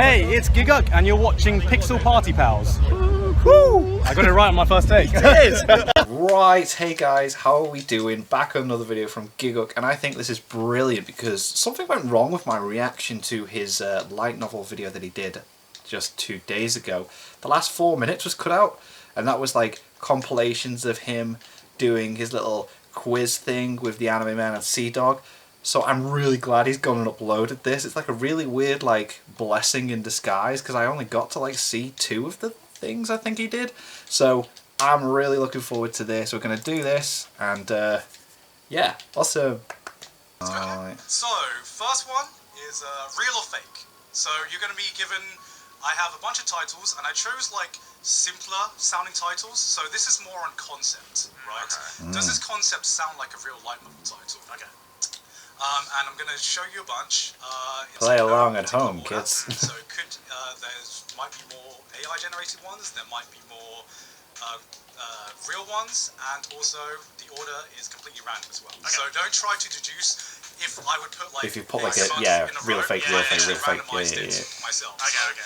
Hey, it's Gigguk, and you're watching Pixel Party Pals. Woo! I got it right on my first take. Right, hey guys, how are we doing? Back on another video from Gigguk, and I think this is brilliant because something went wrong with my reaction to his light novel video that he did just 2 days ago. The last 4 minutes was cut out, and that was like compilations of him doing his little quiz thing with TheAnimeMan and CDawg. So I'm really glad he's gone and uploaded this. It's like a really weird like blessing in disguise because I only got to like see 2 of the things I think he did. So I'm really looking forward to this. We're going to do this and yeah, awesome. Alright. So, first one is real or fake. So you're going to be given, I have a bunch of titles and I chose like simpler sounding titles. So this is more on concept, right? Okay. Does this concept sound like a real light novel title? Okay. And I'm going to show you a bunch. Play along at home, kids. So it could, there might be more AI generated ones, there might be more real ones, and also the order is completely random as well. Okay. So don't try to deduce if I would put like... If you put like a, yeah, real fake, real fake, real fake, yeah. Myself. Okay.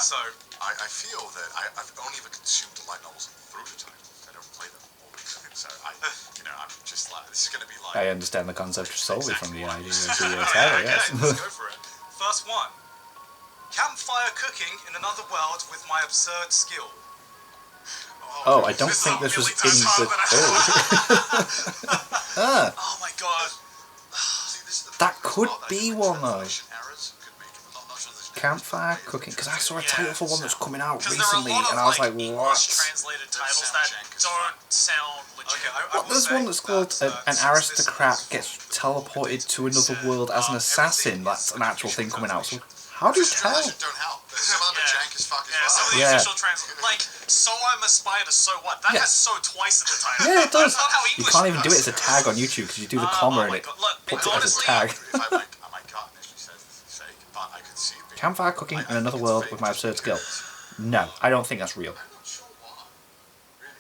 So I feel that I've only ever consumed light novels through the title. I don't play them all the time. So I'm just like, this is going to be like... I understand the concept solely from the idea of the title, title, yes. Let's go for it. First one. Campfire cooking in another world with my absurd skill. Oh, I don't think this was in the code. Oh my god. That could be one though. Campfire cooking, because I saw a title for one that's coming out recently, and I was like, what? Translated titles that don't sound legit. What? There's one that's called an aristocrat gets teleported to another world as an assassin. That's an actual thing coming out. So how do you tell? Don't help. Some of them are jank as fuck as well. Some of the official translations, like, so I'm a spider, so what? That has so twice in the title. Yeah, it does. That's not how You English can't even do it does. as a tag on YouTube because you do the comma and it puts it as a tag. My gut initially says this is fake, but I could see it being... Campfire cooking in another world with my absurd skill. No, I don't think that's real. I'm not sure why. Really?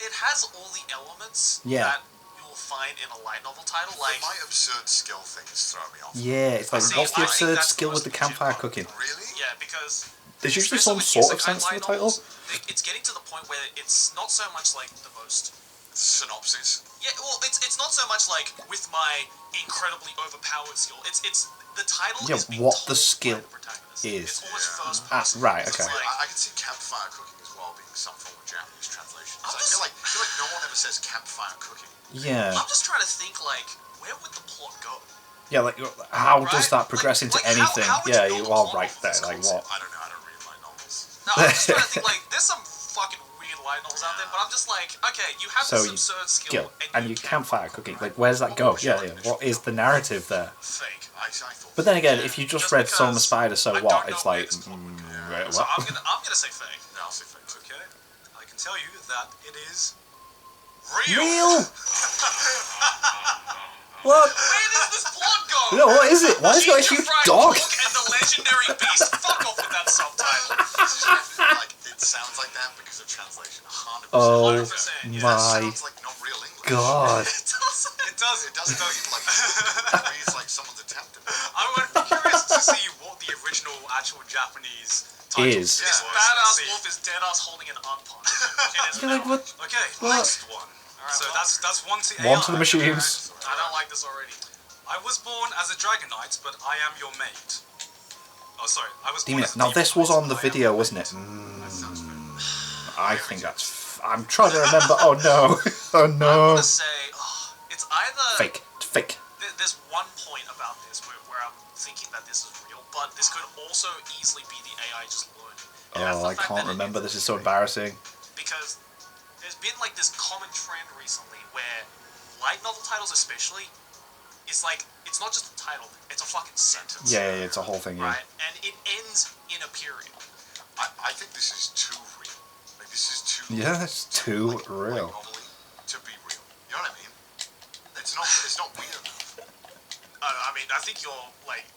It has all the elements Yeah. that you'll find in a light novel title, like... My absurd skill thing is throwing me off. Yeah, it's like, See, what's the I think absurd that's skill the with the most campfire legit cooking? Really? Yeah, because... There's usually some especially sort of with sense to the light title. novels, it's getting to the point where it's not so much like the most... Synopsis? Yeah, well, it's not so much like with my incredibly overpowered skill. It's the title Yeah, is being what told the skill by the protagonist. is. It's almost first Ah, person. right, So okay. it's like, I can see campfire cooking as well being some form of Japanese translation. I'm So I just- feel like no one ever says campfire cooking. Yeah. I'm just trying to think, like, where would the plot go? Yeah, like, how does Right? that progress into Like, anything? how would Yeah, you you know are the right plot there. of this Like, concept? what? I don't know how to read light novels. No, I'm just trying to think, like, there's some fucking weird light novels out there, but I'm just like, okay, you have So this you absurd skill, Skill. And you campfire cooking. Like, where's that go? Yeah, yeah. What is the narrative there? Fake. I thought... But then again, if you just read Song of the Spider, so I what? don't It's know like, where this plot would go. wait, So what? I'm gonna say fake. No, I'll say fake. Okay, I can tell you that it is real. Real? What? Where does this plot go? No, what is it? Why has it got a huge Ginger-fried dog? pork and the legendary beast. Fuck off with that subtitle. Like, it sounds like that because of translation. 100%. Oh 100%, yeah. my Sounds like not real English. god. It does. It does like it reads like someone's attempted. I would be curious to see what the original actual Japanese title Is. This badass wolf is dead ass holding an unpunch in his You're like, mouth. what? Okay, What? next one. So that's one to One AI. to the machines. I don't like this already. I was born as a dragon knight, but I am your mate. Oh, sorry. I was born as a Now, demon this was knight, on the but I am video, your wasn't mate. it? I think that's... I'm trying to remember. Oh no. Oh I no. want to say, it's either... Fake. Fake. There's one point about this where I'm thinking that this is real, but this could also easily be the AI just learning. And that's Oh, the I fact can't that remember. This is so embarrassing. Because there's been like this common trend recently where light novel titles especially, it's like, it's not just a title, it's a fucking sentence. Yeah, it's a whole thing, yeah. Right? And it ends in a period. I think this is too real. Like, this is too... Yeah, it's too like, real. novelty to be real. You know what I mean? It's not weird enough. I mean, I think you're like,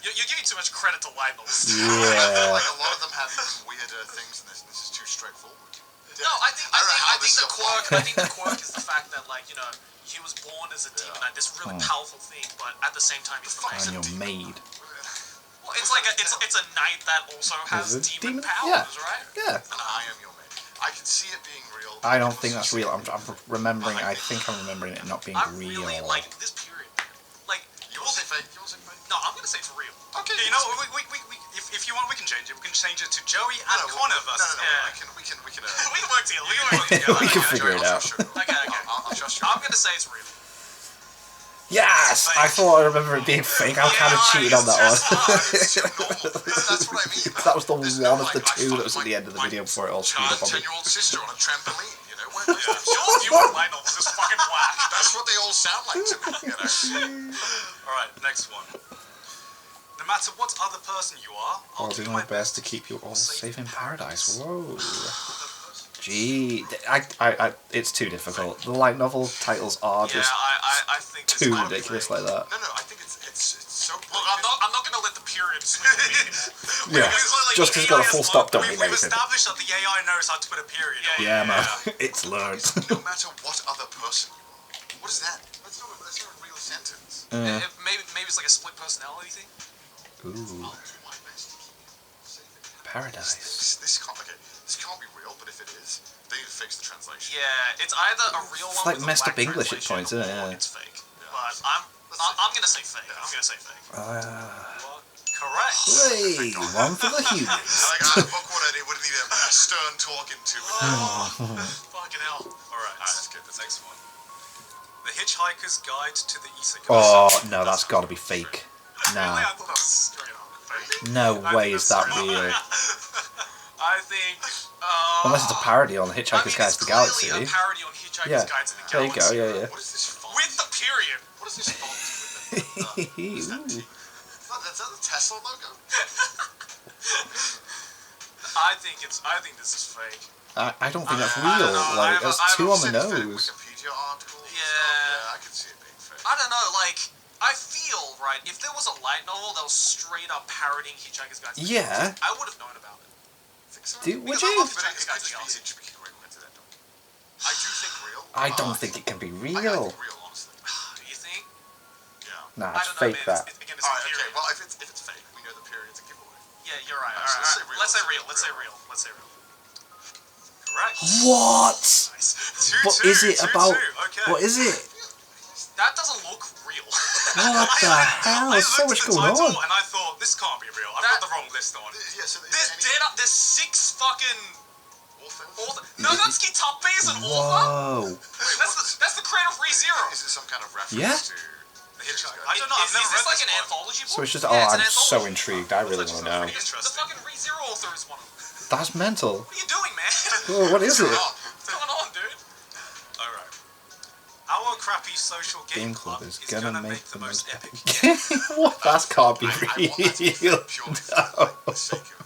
you're giving too much credit to light novels. I feel Yeah. like a lot of them have even weirder things than this, and this is too straightforward. No, I think the quirk. I think the quirk is the fact that, like, you know, he was born as a demon knight, this really powerful thing, but at the same time he's the And master. you're made. What? It's like it's a knight that also has Is it demon demon? powers, right? Yeah. And I am your mate. I can see it being real. I don't think that's real. I'm remembering. I think I'm remembering it not being I'm real. really like this period. Like Yours is fake. Yours is fake. no, I'm gonna say it's real. Okay. You know, if you want, we can change it. We can change it to Joey and Connor versus. No. We can. we can work together. We can work together. We can Okay, figure it out. Okay. I'll trust you. I'm gonna say it's real. Yes! I thought I remember it being fake. I kind of cheated on that one. It's too normal. That's what I mean. That was the There's one no, of the like, two I that was at fucked the end of the my video before it all screwed up on me. 10-year-old sister on a trampoline, you know? Your view on light novels is fucking whack. That's what they all sound like to me, you know? Alright, next one. No matter what other person you are, I'll do my best to keep you all safe in paradise. Whoa. Gee, it's too difficult. The light novel titles are just I think this too might be ridiculous fake. like that. No, I think it's so Look, I'm not gonna let the period swing me. Yeah, just because it's got a full stop don't mean We've anything. established that the AI knows how to put a period. Yeah, man, it's learned. no matter what other person you are. What is that? That's not a real sentence. Maybe it's like a split personality thing. Ooh, I'll do my best to keep you safe in paradise. This can't be real, but if it is, they need to fix the translation. Yeah, it's either a real It's one like with messed a up whack English at translation points, isn't it? or Yeah. it's fake. But I'm gonna say fake. I'm gonna say fake. Correct. Hey, one for the humans. Like, book would need a stern talking to. Fucking hell. Alright, That's good. the next one. The Hitchhiker's Guide to the Isekai. Oh no, that's got to be fake. Really? Nah, I thought that was straight up fake. no I way think is that's that real. I think. Unless it's a parody on the Hitchhiker's Guide to the Galaxy. It's clearly a parody on Hitchhiker's Yeah, Guide to the there you Galaxy. go. Yeah, What is this font? With the period. What is this font with yeah. That's the Tesla logo? I think this is fake. I don't think that's I real. don't know, Like, that's too on the Synthetic nose. Wikipedia article. Yeah. I can see it being fake. I don't know, like, I feel, right, if there was a light novel that was straight up parodying Hitchhiker's Guide to the Yeah. Galaxy, I would have known about it. Think so? Would Because you? I love But Hitchhiker's it Guide could to the Galaxy. be great into that document. I do think real. I don't think it can be I real. think real, honestly. You think? Yeah. Nah, I it's don't know, fake man. that. Again, it's Alright, a okay, period. well, if it's fake, we know the period's a giveaway. Yeah, you're right. Alright, so Alright, let's say real. Let's say real. Let's say real. Correct. What? Nice. What 2-2, is it 2-2, about? Okay. What is it? That doesn't look real. What the hell? There's so much going on. And I thought, this can't be real. I've got the wrong list on. Yeah, so There's 6 fucking authors? No, that's Gitape is an author. Whoa. That's the creator of ReZero. Is it some kind of reference Yeah? to the Hitchhiker? I don't know. Is this like an one. anthology book? So it's just, Yeah, I'm it's an so anthology. intrigued. I really want to know. The fucking ReZero author is one of them. That's mental. What are you doing, man? Oh, what is it? What's going on, dude? Alright. Our crappy social Game Club is gonna make the most epic. What? That can't be I want that to be real. purely for the sake of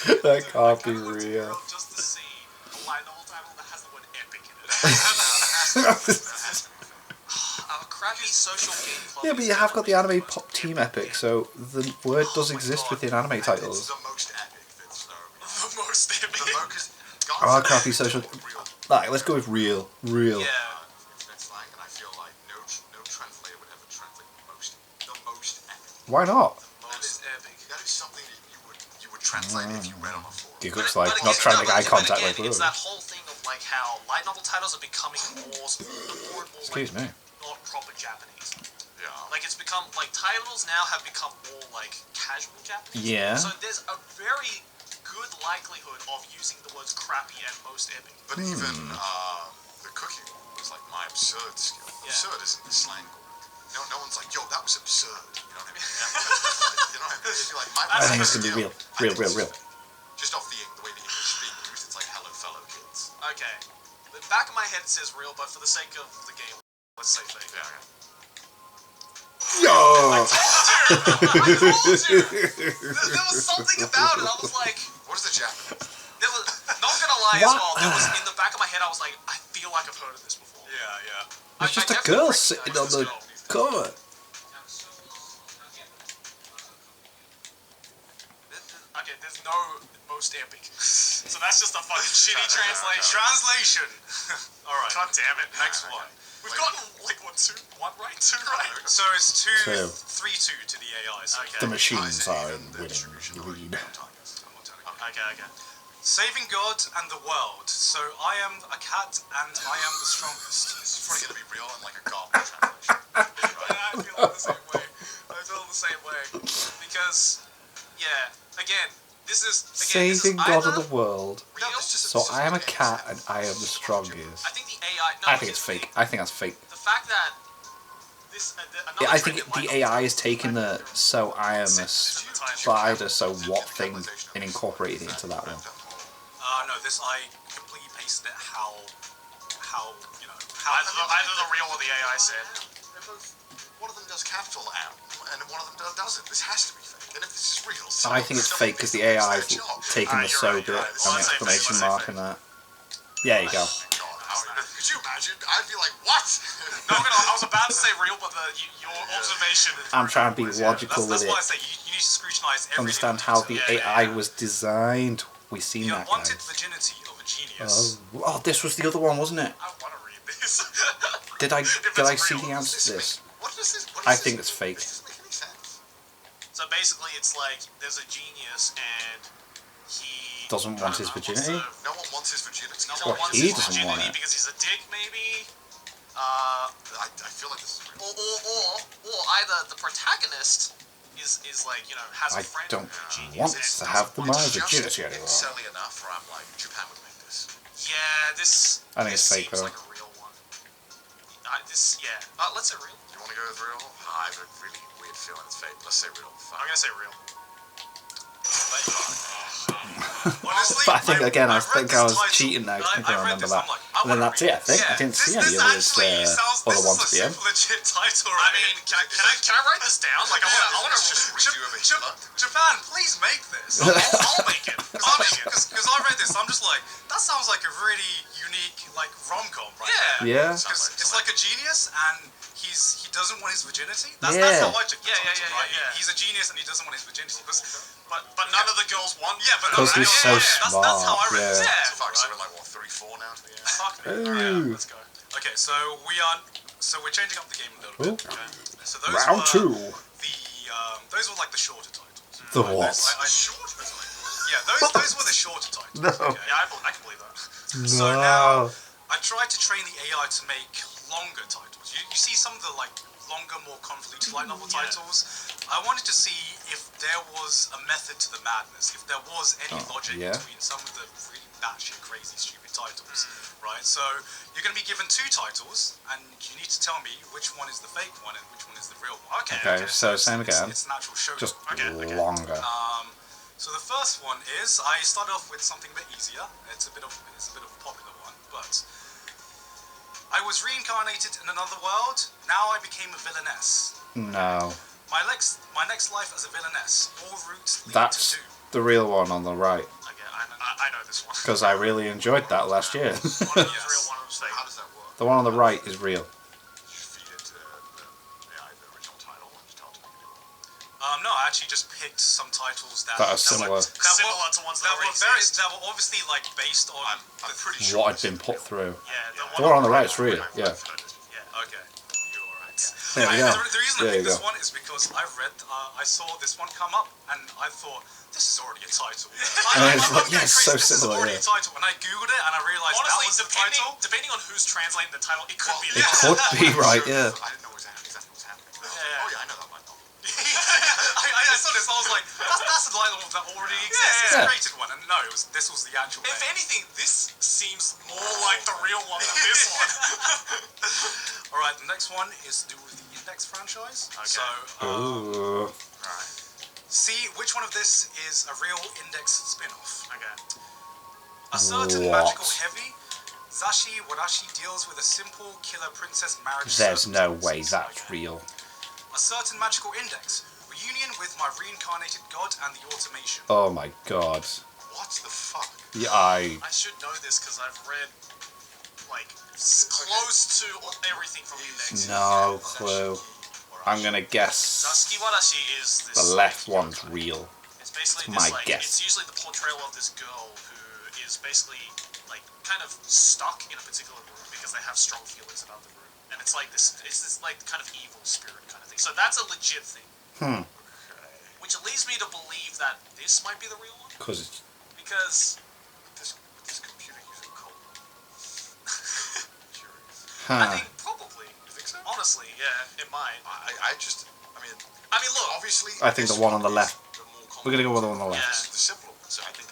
people. That can't be I looked at real. Europe just to see a light novel title that has the word epic in it. Our crappy social game club. Yeah, but you have got the anime pop team epic, so the word does exist within anime It's titles. the most epic that's The most epic. Our crappy social. Right, let's go with real. Real. Yeah. Internet slang, and I feel like no translator would ever translate the most epic. Why not? Most epic. That is something that you would translate if you read on a forum. Gigguk's But like again, not trying to make eye but contact again, like it's whoa. that whole thing of like how light novel titles are becoming more and more Excuse me. not proper Japanese. Yeah. Like it's become like titles now have become more like casual Japanese. Yeah. So there's a very good likelihood of using the words crappy and most epic. But even the cooking was like my absurd skill. Yeah. Absurd isn't the slang word. No one's like, yo, that was absurd. You know what I mean? You know what I mean? It's like, I think it's gonna be real. Real. Just off the way the English is being used, it's like, hello, fellow kids. Okay. The back of my head says real, but for the sake of the game, let's say fake. Yeah. Yo! I told you! There was something about it. I was like, What is the Japanese? there was, not gonna lie as What? well, there was in the back of my head, I was like, I feel like I've heard of this before. Yeah. It's just a definitely girl recognize sitting this on the girl. cover. Okay, there's no most epic. So that's just a fucking shitty translation. Translation. Alright. God damn it. Next one. We've gotten like what, two right? So it's 3-2 to the AIs. Okay. The machines are in winning lead. Okay. Saving God and the world. So I am a cat and I am the strongest. This is probably going to be real and like a garbage translation. I feel the same way. Because, yeah, again, this is Saving God of the world. real. So I am a cat and I am the strongest. I think the AI. No, I think it's fake. I think that's fake. The fact that this. Yeah, I think the AI is taking the so I am a spider, so what thing and incorporated it into that one. No, this I completely pasted it how you know how Either the real or the AI said. One of them does capital M, and one of them doesn't. This has to be fake. And if this is real, I think it's fake because the AI is taking the so bit and the exclamation mark and that. Yeah, you go. Could you imagine? I'd be like, what? No, I was about to say real, but your observation. I'm trying to be logical That's with why I it. say you need to scrutinize everything. Understand how the AI was designed. We've seen The that, unwanted guys. virginity of a genius. Oh, this was the other one, wasn't it? I want to read this. Did I it's see real. the answer to this? What is this? I think it's fake. This doesn't make any sense. So basically, it's like there's a genius and he Doesn't want his virginity? No one wants his virginity. No Well, one wants he his doesn't want virginity it. because he's a dick, maybe. I feel like this is real. Or either the protagonist is like, you know, has I a friend don't who genius want is. to have the my It's just virginity anymore. silly enough where I'm like, Japan would make this. Yeah, this. I think it's this fake, seems though. like a real one. Let's say real. You want to go with real? I have a really weird feeling it's fake. Let's say real. I'm gonna say real. Honestly, But I think again, I read think this I was title, cheating now. I think I read remember this, that. I'm like, And then that's it. I think I didn't see any this others. actually sounds. Other This ones is at the a end. super legit title. I mean, can I write this down? Like, I want to just read you over Hitler. Japan, please make this. I'll make it. Because I read this, I'm just like, that sounds like a really unique like rom-com, right? Yeah. Because it's like a genius and he doesn't want his virginity. That's Yeah. how I took the title, right? He's a genious and he doesn't want his virginity. But none of the girls want. Yeah, but Because he's so That's how I read smart, it. yeah. Fuck, so we're like, what, 3-4 now to the end? Fuck me. Ooh. Alright, let's go. Okay, so we're changing up the game a little bit. Okay? So those Round were 2. those were like the shorter titles. The Right? what? Shorter titles? Yeah, those were the shorter titles. No. Okay? Yeah, I can believe that. So now I tried to train the AI to make longer titles. You see some of the like longer, more convoluted light novel titles. I wanted to see if there was a method to the madness, if there was any logic between some of the really batshit crazy, stupid titles, right? So you're going to be given 2 titles, and you need to tell me which one is the fake one and which one is the real one. Okay. So same again. It's natural show. Just okay. longer. So the first one is I started off with something a bit easier. It's a bit of a popular one, but I was reincarnated in another world. Now I became a villainess. No. My next life as a villainess. All routes lead That's to doom. the real one on the right. Okay, I know this one. Because I really enjoyed that last year. One of them's real, one of them's fake. How does that work? The one on the right is real. You feed it the original title and just tell it to make a new one. No, I actually just picked some titles that That are similar. Similar to ones that were already exist. that were obviously like based on. I'm pretty sure. What had been put through. Yeah, The one on the right is real. Yeah. Yeah, okay. You're alright. There we go. The reason I There you picked this go. one is because I saw this one come up and I thought, this is already a title. And it's like, yeah, it's so This is similar, already a title. And I googled it and I realized Honestly, that was the title. depending on who's translating the title, it could be It could be right, yeah. I didn't know exactly what's happening. Yeah. Oh yeah, I know that light novel. I saw this, I was like, that's a light novel that already exists. It's a created one. And no, this was the actual If name. anything, this seems more like the real one than this one. Alright, the next one is to do with the Index franchise. Okay. So, Ooh. Alright. see which one of this is a real Index spin-off. Okay. A certain What? magical heavy, Zashi Warashi deals with a simple killer princess marriage. There's no way circumstances. that's Okay. real. A certain magical index, reunion with my reincarnated god and the automation. Oh my god. What the fuck? Yeah, I I should know this because I've read like close to everything from the index. no clue. I'm gonna guess Zaskiwarashi is this. the left one's real. It's basically my this like guess. it's usually the portrayal of this girl who is basically like kind of stuck in a particular room because they have strong feelings about the room. and it's like this like kind of evil spirit kind of thing. So that's a legit thing. Which leads me to believe that this might be the real one. Because Because This computer using coal. Curious. I think probably. You think so? Honestly, yeah, it might. I mean, look. Obviously, I think the one on the left. the more We're gonna go with the one on the left. Yeah. This is the simpler one, so I think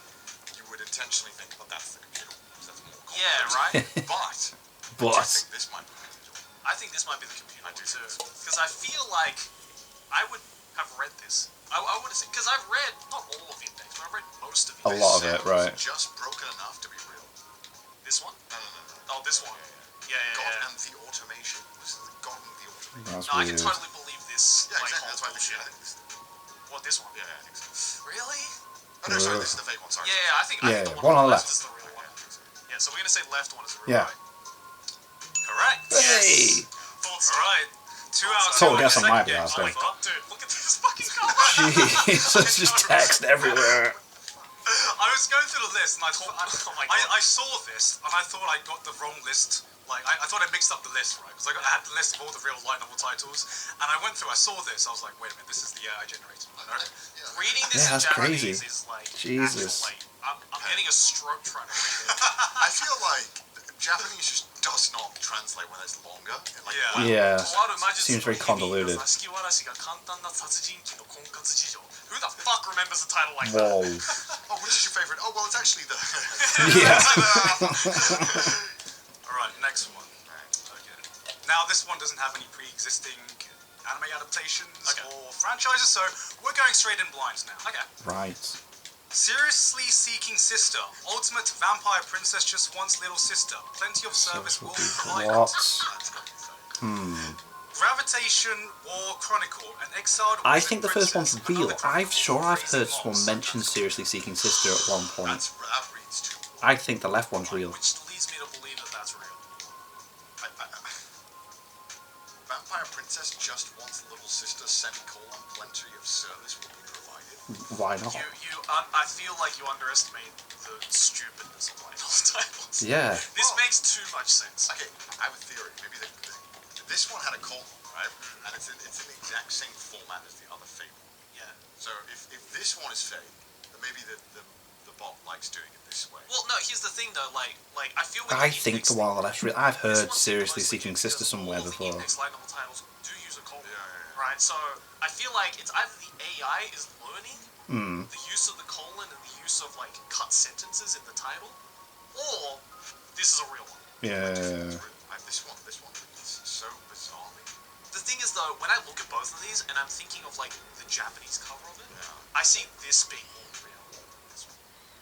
you would intentionally think, "Oh, that's the computer one, because that's more complex." Yeah, right. But I But think this might be the computer one. I think this might be the computer I do one too. think so. Because I feel like I would have read this. I would have said, because I've read not all of the index, but I've read most of it. A lot of it, This right. is just broken enough to be real. This one? No. Oh, this one. Yeah. God and the automation. This is God and the automation. that's No, I can weird. totally believe this. Yeah, like, exactly. That's why whole I think, bullshit. I think this. What, this one? Yeah, I think so. Really? Oh no, sorry, this is the fake one. Sorry. Yeah, I think Yeah, the one on the left. is the real one. I think so. Yeah, so we're gonna say left one is the real Yeah. one. Correct. Hey! Yes. Thought so. Alright. 2 out of 2. Total guess on my Second game. behalf, Oh my though. god, dude, look at this fucking cover. Jesus, just text everywhere. I was going through the list and I thought Oh my god. I saw this and I thought I got the wrong list. Like I thought I mixed up the list, right? Because I had the list of all the real light novel titles, and I went through. I saw this. I was like, wait a minute, this is the year I generated. You know? Reading this Yeah, in that's Japanese crazy. is like Jesus. actual, like, I'm getting a stroke trying to read it. I feel like Japanese just does not translate when it's longer. Like, Yeah. Yeah. Seems very convoluted. Who the fuck remembers a title like Whoa. that? Oh, which is your favorite? Oh, well, it's actually the. Yeah. Alright, next one. Okay. Now this one doesn't have any pre-existing anime adaptations or franchises, so we're going straight in blind now. Okay. Right. Seriously seeking sister. Ultimate vampire princess just wants little sister. Plenty of service will be provided. What? Gravitation War Chronicle. An exiled I wizard think the first one's princess, real. another chronicle I've of crazy heard someone mobs. mention Seriously Seeking Sister at one point. That reads too. I think the left one's real. Which leads me to believe that that's real. Vampire princess just wants little sister, semicolon, plenty of service will be provided. Why not? I feel like you underestimate the stupidness of light novel titles. Yeah. This makes too much sense. Okay, I have a theory. Maybe this one had a colon, right? And it's in the exact same format as the other fable. Yeah. So if this one is fake, then maybe the bot likes doing it this way. Well, no. Here's the thing, though. Like I feel. With I the think index the one on the left's real. I've This heard one's Seriously mostly Seeking because Sister somewhere all before. The index light novel titles do use a colon, Yeah. right? So I feel like it's either the AI is learning the use of the colon and the use of like cut sentences in the title, or this is a real one. Yeah. This one reads so bizarrely. The thing is, though, when I look at both of these and I'm thinking of like the Japanese cover of it, Yeah. I see this being more real.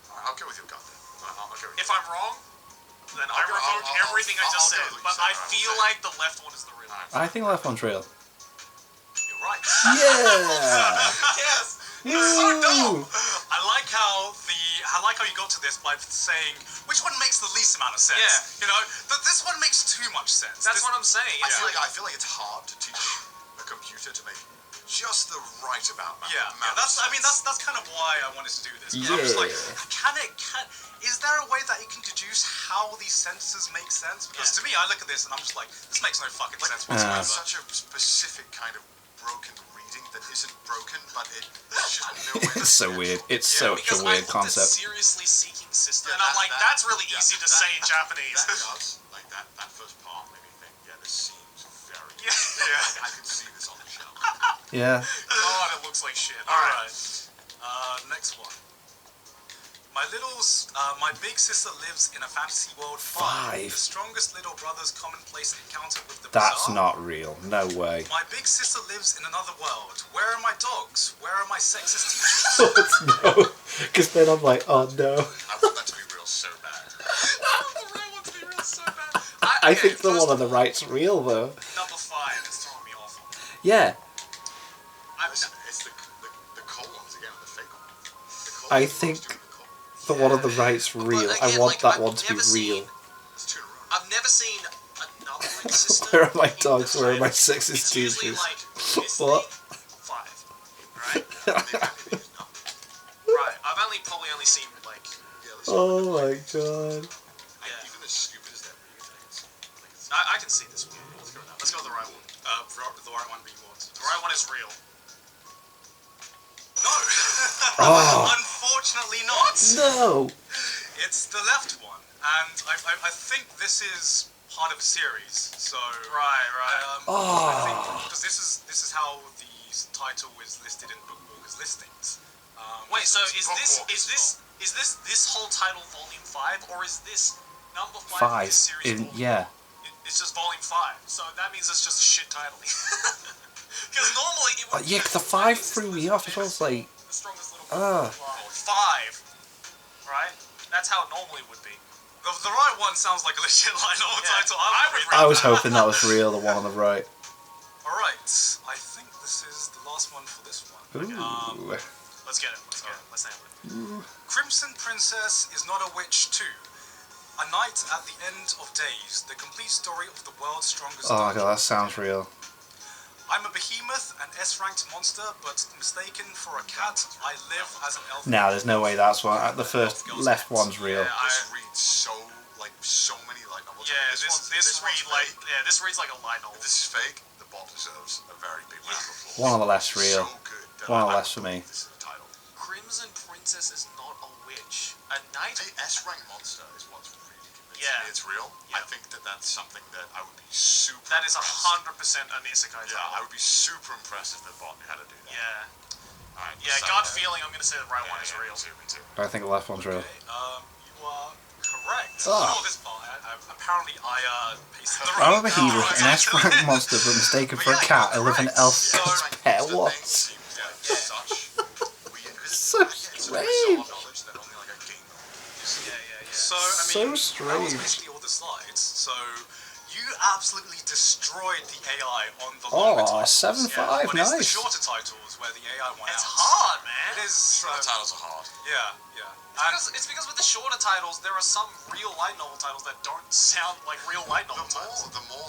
Alright, I'll go with your gut then. I'll go with If I'm wrong, then I revoke everything I just I'll said. go with But what I you said. feel like the left one is the real one. I think the left one's real. You're right. Yeah! Yes. Woo! So dumb. I like how you got to this by saying which one makes the least amount of sense. Yeah. You know, this one makes too much sense. That's what I'm saying. I It's feel like it's hard to teach a computer to make just the right amount. That's kind of why I wanted to do this. I'm just like, is there a way that it can deduce how these sentences make sense? Because to me, I look at this and I'm just like, this makes no fucking sense whatsoever. It's such a specific kind of broken reading that isn't broken, but there's just no way. It's so weird. It's such a because weird I looked concept. At seriously seeking sister, Yeah, and I'm like, that's really easy to say in Japanese. That does, like that first part made me think, yeah, this seems very. Yeah. I can see this on the shelf. Yeah. God, it looks like shit. Alright. Next one. My big sister lives in a fantasy world 5. The strongest little brother's commonplace encounter with the That's bizarre. not real. No way. My big sister lives in another world. Where are my dogs? Where are my sexist teachers? No. Because then I'm like, oh no. I want that to be real so bad. The real one to be real so bad. I think the one on the right's real though. Number 5 is throwing me off. Yeah. It's the colons again, the fake one. The colons I are think supposed to be the colons. the one on the right's real. again, I want like, that I've one to be never real. It's too wrong. I've never seen another big sister. Where are my in dogs? the Where are my title. sexist It's usually teachers? like this What? thing, 5. Right? Maybe Right. I've probably only seen like. yeah, Oh my god. Yeah. even as stupid as that reads, I can see this one. is real. No. Oh. Unfortunately not. No. It's the left one, and I think this is part of a series. So Right. I think because this is how the title is listed in Bookwalker's listings. Wait, so is Bookwalker's this whole title Volume 5, or is this number 5 of 5. this series? Yeah. It's just Volume 5, so that means it's just a shit title. Because normally it would. Yeah, 'cause the 5 threw me off as well. It's like, The strongest little 5, right? That's how it normally would be. The right one sounds like a legit light novel title. I was hoping that was real, the one on the right. Alright, I think this is the last one for this one. Ooh. Let's get it. Let's handle it. Crimson Princess is not a witch too. A night at the end of days, the complete story of the world's strongest Oh my dungeon. god, that sounds real. I'm a behemoth, an S-ranked monster, but mistaken for a cat, I live as an elf. Nah, there's no way that's one. The first left one's real. This reads so many light novels. Yeah, this reads like a light novel. If this is fake, the bot deserves a very big round of applause. One of the less real. So good. One of the I less for me. believe This is the title. Crimson Princess is not a witch. A knight. The S-rank monster is what's really convincing Yeah. me it's real. Yeah. I think that's something that I would be super. That is impressed. 100% an isekai title. Yeah, I would be super impressed if the bot knew how to do that. Yeah. Alright, Yeah, so, gut feeling, I'm going to say the right one is yeah, real. Me too. I think the left one's real. Okay, you are correct. Ah. Ignore this part. Apparently I pasted the I'm wrong a behemoth, an S-rank monster, but mistaken for a cat. I live in an elf pet. What? So strange. So, I So mean, that was strange. basically all the slides. So, you absolutely destroyed the AI on the longer Oh, titles. 7.5, But it's the nice. shorter titles where the AI won It's out. hard, man. It is. Short titles are hard. Yeah. It's because with the shorter titles, there are some real light novel titles that don't sound like real light novel titles. The more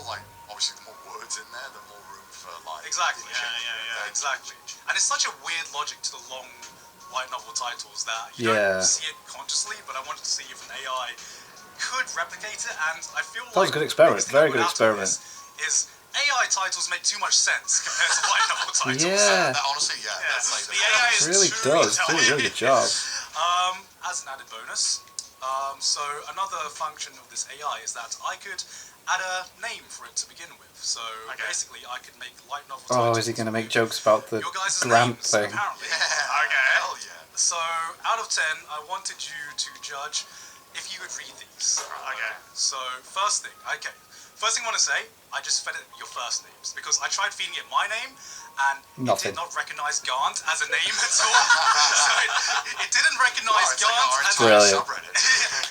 obviously the more words in there, the more room for Exactly. Yeah. Exactly. And it's such a weird logic to the long light novel titles that you Yeah. don't see it consciously, but I wanted to see if an AI could replicate it, and I feel That was a good experiment, very good experiment. Is AI titles make too much sense compared to light novel titles. Yeah. Honestly, that's like The AI It is really too does. Do a intelligent. really good job. As an added bonus, so another function of this AI is that I could add a name for it to begin with. So basically, I could make light novel titles. Oh, is he going to make jokes about the your guys' Grant names, thing? apparently. Okay. Hell yeah. So, out of 10, I wanted you to judge if you could read these. Okay. So, first thing I want to say, I just fed it your first names because I tried feeding it my name and Nothing. it did not recognize Gant as a name at all. So it didn't recognize It's like Gant our as entire Brilliant. subreddit.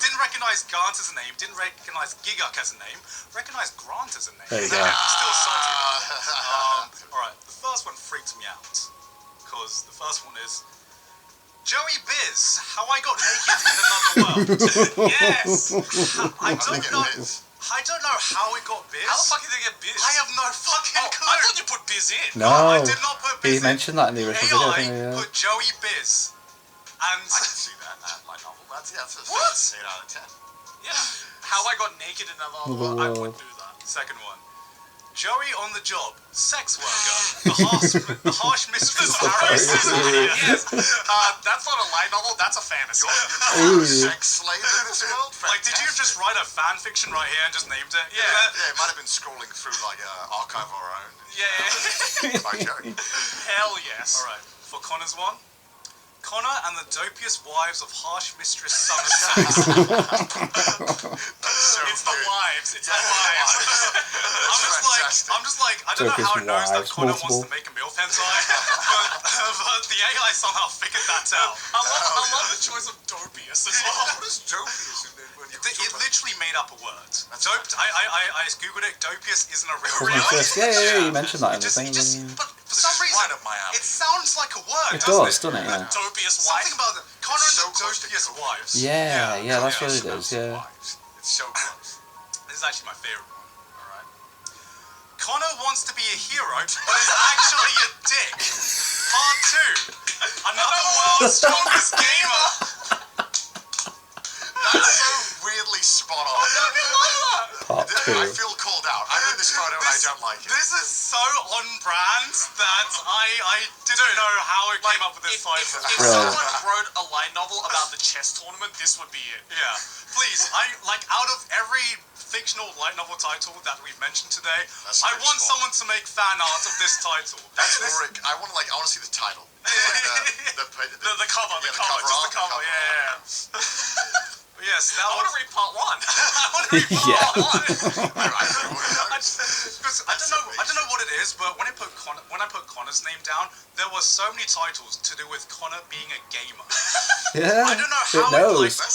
didn't recognize Gant as a name, didn't recognize Gigguk as a name, recognized Grant as a name. There you go. Still salty about that. Alright, the first one freaked me out because the first one is Joey Biz, how I got naked in another world. Yes! I don't know how it got Biz. How the fuck did they get Biz? I have no fucking clue. I thought you put Biz in. No. I did not put He Biz in. mentioned that in the original video, AI didn't he? Yeah. put Joey Biz. And I can see that in that light novel. That's a What? 8 out of 10. Yeah. How I got naked in another world, I would do that. second one. Joey on the job, sex worker, the harsh mistress of Yes. That's not a light novel, that's a fantasy. Ooh. Sex slave in this world? Like, did you just write a fan fiction right here and just named it? Yeah. Yeah, it might have been scrolling through like archive of our own. Yeah. By Joey. Hell yes. Alright, for Connor's one. Connor and the dopiest wives of harsh mistress Somerset. So It's the good. wives. It's the wives. I'm just like, I don't know how it knows that Dopiest Connor wives, wants to make a MILF hentai, but the AI somehow figured that out. I love the choice of dopiest as well. What is dopiest when you It literally made up a word. Doped. I googled it. Dopiest isn't a real Really? word. Yeah, you mentioned that in the Just, thing. but for some reason, right up my alley. it sounds like a word. It doesn't does, doesn't it? Yeah. Dopiest wife. Something about Connor and so the close to dopiest wives. Yeah, that's what it is. Wives. Yeah. It's so close. This is actually my favorite one. All right. Connor wants to be a hero, but is actually a dick. Part 2. Another world's strongest gamer. That's so weirdly spot on. Part 2. I feel called out. I'm in this photo and I don't like it. This is so on brand that I didn't know how it came up with this title. If someone wrote a light novel about the chess tournament, this would be it. Yeah. Please, out of every fictional light novel title that we've mentioned today, I want someone to make fan art of this title. That's Rick. I want to see the title. The cover, just the cover, yeah. Yes, that I want to read part 1. I want to read part 1. I don't know what it is, but when I put Connor's name down, there were so many titles to do with Connor being a gamer. Yeah. I don't know how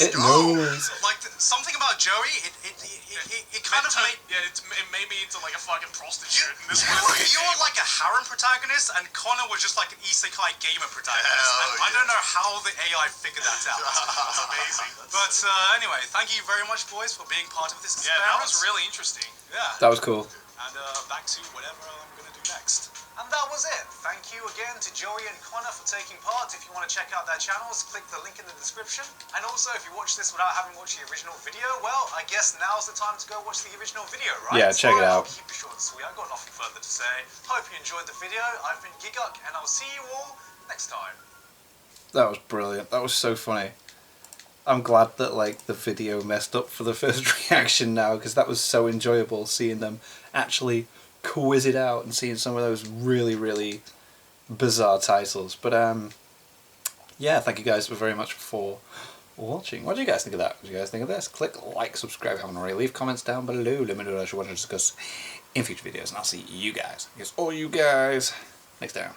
it knows. Like something about Joey, it kind of made it made me into like a fucking prostitute. You were like a harem protagonist, and Connor was just like an isekai gamer protagonist. I don't know how the AI figured that out. That's amazing. But anyway, thank you very much, boys, for being part of this experiment. Yeah, that was really interesting. Yeah. That was cool. And back to whatever I'm going to do next. And that was it. Thank you again to Joey and Connor for taking part. If you want to check out their channels, click the link in the description. And also, if you watch this without having watched the original video, well, I guess now's the time to go watch the original video, right? Yeah, check it out. I'll keep it short and sweet. I've got nothing further to say. Hope you enjoyed the video. I've been Gigguk, and I'll see you all next time. That was brilliant. That was so funny. I'm glad that like the video messed up for the first reaction now, because that was so enjoyable seeing them actually quiz it out and seeing some of those really, really bizarre titles. But yeah, thank you guys very much for watching. What do you guys think of that? What do you guys think of this? Click like, subscribe if you haven't already. Leave comments down below. Let me know what you want to discuss in future videos, and I'll see you guys, all you guys, next time.